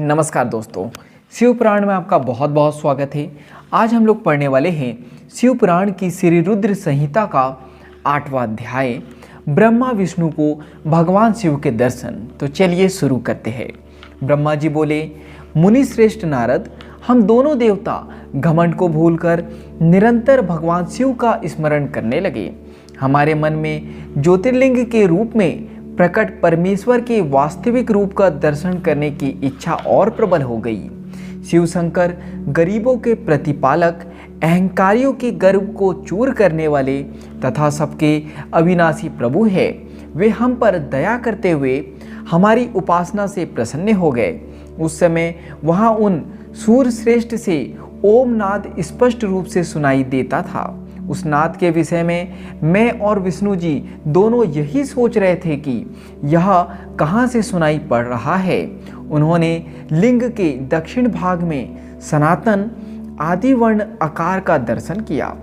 नमस्कार दोस्तों, शिव पुराण में आपका बहुत बहुत स्वागत है। आज हम लोग पढ़ने वाले हैं शिव पुराण की श्री रुद्र संहिता का 8वां अध्याय, ब्रह्मा विष्णु को भगवान शिव के दर्शन। तो चलिए शुरू करते हैं। ब्रह्मा जी बोले, मुनि श्रेष्ठ नारद, हम दोनों देवता घमंड को भूलकर निरंतर भगवान शिव का स्मरण करने लगे। हमारे मन में ज्योतिर्लिंग के रूप में प्रकट परमेश्वर के वास्तविक रूप का दर्शन करने की इच्छा और प्रबल हो गई। शिव शंकर गरीबों के प्रतिपालक, अहंकारियों के गर्व को चूर करने वाले तथा सबके अविनाशी प्रभु है। वे हम पर दया करते हुए हमारी उपासना से प्रसन्न हो गए। उस समय वहाँ उन सूर्य श्रेष्ठ से ओम नाद स्पष्ट रूप से सुनाई देता था। उस नाद के विषय में मैं और विष्णु जी दोनों यही सोच रहे थे कि यह कहाँ से सुनाई पड़ रहा है। उन्होंने लिंग के दक्षिण भाग में सनातन आदि वर्ण आकार का दर्शन किया,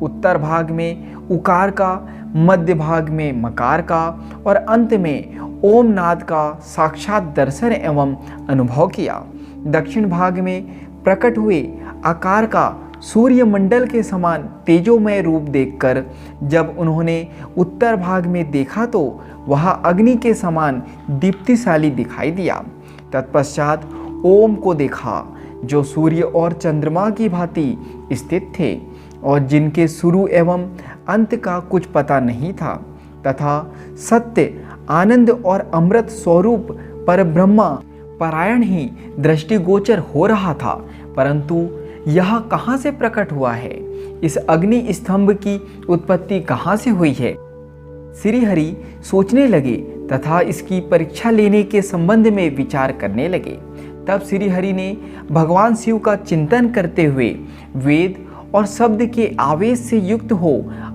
उत्तर भाग में उकार का, मध्य भाग में मकार का और अंत में ओम नाद का साक्षात दर्शन एवं अनुभव किया। दक्षिण भाग में प्रकट हुए आकार का सूर्य मंडल के समान तेजोमय रूप देखकर जब उन्होंने उत्तर भाग में देखा तो वह अग्नि के समान दीप्तिशाली दिखाई दिया। तत्पश्चात ओम को देखा, जो सूर्य और चंद्रमा की भांति स्थित थे और जिनके शुरू एवं अंत का कुछ पता नहीं था, तथा सत्य, आनंद और अमृत स्वरूप पर ब्रह्मा परायण ही दृष्टिगोचर हो रहा था। परंतु यह कहाँ से प्रकट हुआ है? इस अग्नि स्तंभ की उत्पत्ति कहाँ से हुई है? श्री हरि सोचने लगे तथा इसकी परीक्षा लेने के संबंध में विचार करने लगे। तब श्री हरि ने भगवान शिव का चिंतन करते हुए वेद और शब्द के आवेश से युक्त हो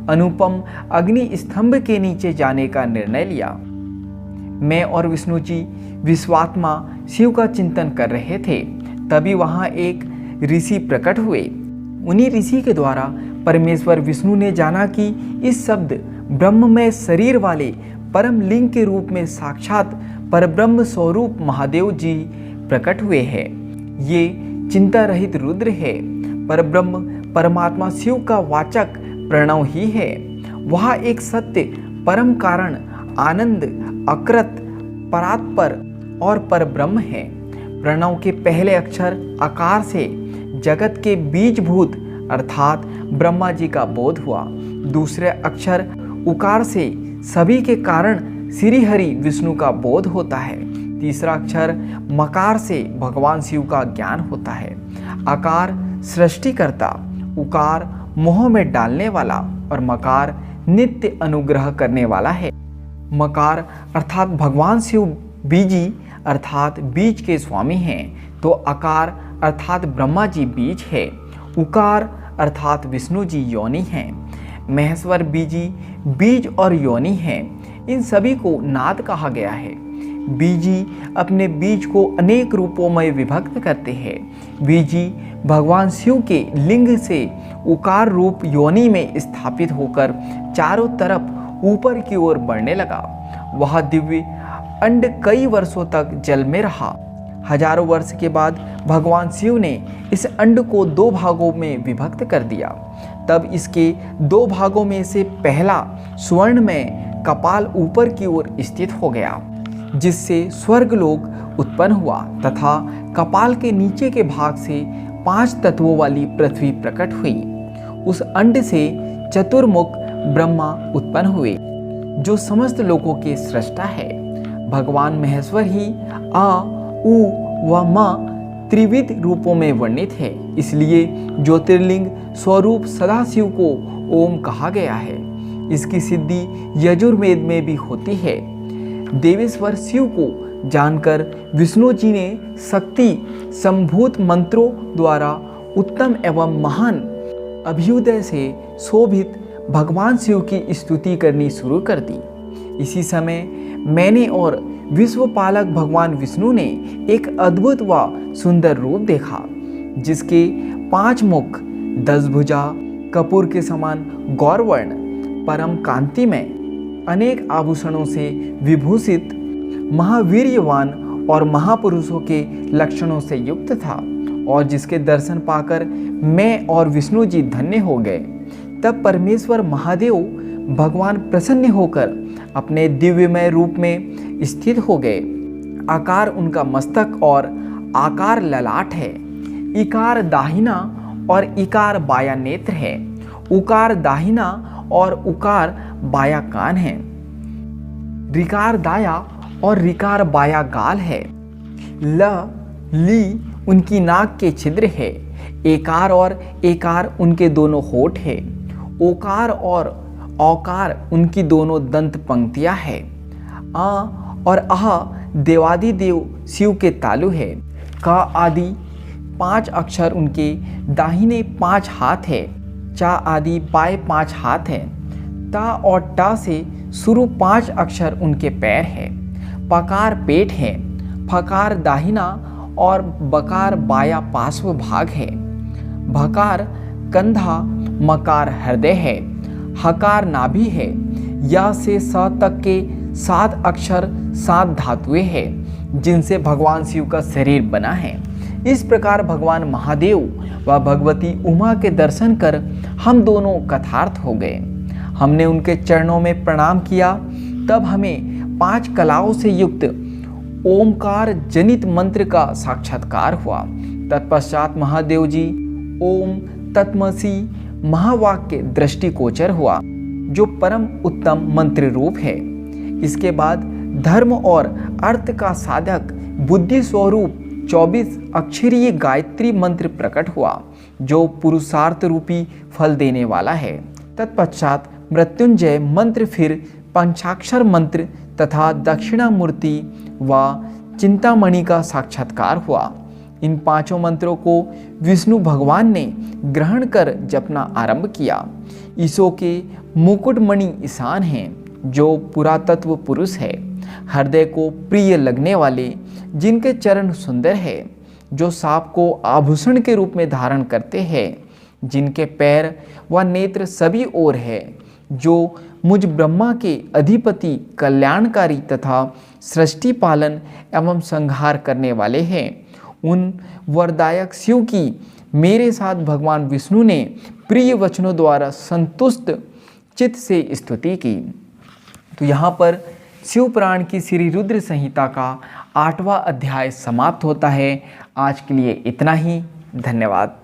अनुपम अग्नि स्तंभ के नीचे जाने का निर्णय लिया। मैं और विष्णु जी विश्वात्मा शिव का चिंतन कर रहे थे। तभी वहाँ एक ऋषि प्रकट हुए। उन्हीं ऋषि के द्वारा परमेश्वर विष्णु ने जाना कि इस शब्द ब्रह्ममय शरीर वाले परम लिंग के रूप में साक्षात परब्रह्म स्वरूप महादेव जी प्रकट हुए हैं। ये चिंता रहित रुद्र है। परब्रह्म परमात्मा शिव का वाचक प्रणव ही है। वह एक सत्य, परम कारण, आनंद, अकृत, परात्पर और परब्रह्म है। प्रणव के पहले अक्षर आकार से जगत के बीजभूत अर्थात ब्रह्मा जी का बोध हुआ। दूसरे अक्षर उकार से सभी के कारण श्री हरि विष्णु का बोध होता है। तीसरा अक्षर मकार से भगवान शिव का ज्ञान होता है। आकार सृष्टिकर्ता, उकार मोह में डालने वाला और मकार नित्य अनुग्रह करने वाला है। मकार अर्थात भगवान शिव बीजी अर्थात बीज के स्वामी हैं, तो आकार अर्थात ब्रह्मा जी बीज है। उकार अर्थात विष्णु जी योनि हैं। महेश्वर बीजी बीज और योनि हैं। इन सभी को नाद कहा गया है। बीजी अपने बीज को अनेक रूपों में विभक्त करते हैं। बीजी भगवान शिव के लिंग से उकार रूप योनि में स्थापित होकर चारों तरफ ऊपर की ओर बढ़ने लगा। वह दिव्य अंड कई वर्षों तक जल में रहा। हजारों वर्ष के बाद भगवान शिव ने इस अंड को 2 भागों में विभक्त कर दिया। तब इसके 2 भागों में से पहला स्वर्ण में कपाल ऊपर की ओर स्थित हो गया, जिससे स्वर्गलोक उत्पन्न हुआ तथा कपाल के नीचे के भाग से 5 तत्वों वाली पृथ्वी प्रकट हुई। उस अंड से चतुर्मुख ब्रह्मा उत्पन्न हुए, जो समस्त लोकों के सृष्टा है। भगवान महेश्वर ही आ, उ व म त्रिविध रूपों में वर्णित है। इसलिए ज्योतिर्लिंग स्वरूप सदाशिव को ओम कहा गया है। इसकी सिद्धि यजुर्वेद में भी होती है। देवेश्वर शिव को जानकर विष्णु जी ने शक्ति संभूत मंत्रों द्वारा उत्तम एवं महान अभ्युदय से शोभित भगवान शिव की स्तुति करनी शुरू कर दी। इसी समय मैंने और विश्वपालक भगवान विष्णु ने एक अद्भुत व सुंदर रूप देखा, जिसके 5 मुख, 10 भुजा, कपूर के समान गौरवर्ण, परम कांति में अनेक आभूषणों से विभूषित, महावीर्यवान और महापुरुषों के लक्षणों से युक्त था और जिसके दर्शन पाकर मैं और विष्णु जी धन्य हो गए। तब परमेश्वर महादेव भगवान प्रसन्न होकर अपने दिव्यमय रूप में स्थित हो गए। आकार उनका मस्तक और आकार ललाट है। इकार दाहिना और इकार बाया नेत्र है। उकार दाहिना और उकार बाया कान है। रिकार दाया और रिकार बाया गाल है। ली उनकी नाक के छिद्र है। एकार और एकार उनके दोनों होठ है। ओकार और औकार उनकी दोनों दंत पंक्तियां है। आ और आह देवादिदेव शिव के तालु है। का आदि 5 अक्षर उनके दाहिने 5 हाथ है। चा आदि बाएं 5 हाथ है। ता और टा से शुरू 5 अक्षर उनके पैर है। पकार पेट है। फकार दाहिना और बकार बाया पार्श्व भाग है। भकार कंधा, मकार हृदय है। हकार नाभि है। या से स तक के 7 अक्षर 7 धातुएं हैं जिनसे भगवान शिव का शरीर बना है। इस प्रकार भगवान महादेव व भगवती उमा के दर्शन कर हम दोनों कृतार्थ हो गए। हमने उनके चरणों में प्रणाम किया। तब हमें 5 कलाओं से युक्त ओमकार जनित मंत्र का साक्षात्कार हुआ। तत्पश्चात महादेव जी ओम तत्मसी महावाक्य दृष्टिगोचर हुआ, जो परम उत्तम मंत्र रूप है। इसके बाद धर्म और अर्थ का साधक बुद्धि स्वरूप 24 अक्षरीय गायत्री मंत्र प्रकट हुआ, जो पुरुषार्थ रूपी फल देने वाला है। तत्पश्चात मृत्युंजय मंत्र, फिर पंचाक्षर मंत्र तथा दक्षिणामूर्ति व चिंतामणि का साक्षात्कार हुआ। इन 5 मंत्रों को विष्णु भगवान ने ग्रहण कर जपना आरंभ किया। ईसो के मुकुटमणि ईशान हैं, जो पुरातत्व पुरुष है, हृदय को प्रिय लगने वाले, जिनके चरण सुंदर है, जो सांप को आभूषण के रूप में धारण करते हैं, जिनके पैर व नेत्र सभी ओर है, जो मुझ ब्रह्मा के अधिपति, कल्याणकारी तथा सृष्टि पालन एवं संहार करने वाले हैं। उन वरदायक शिव की मेरे साथ भगवान विष्णु ने प्रिय वचनों द्वारा संतुष्ट चित्त से स्तुति की। तो यहाँ पर शिव पुराण की श्री रुद्र संहिता का 8वां अध्याय समाप्त होता है। आज के लिए इतना ही। धन्यवाद।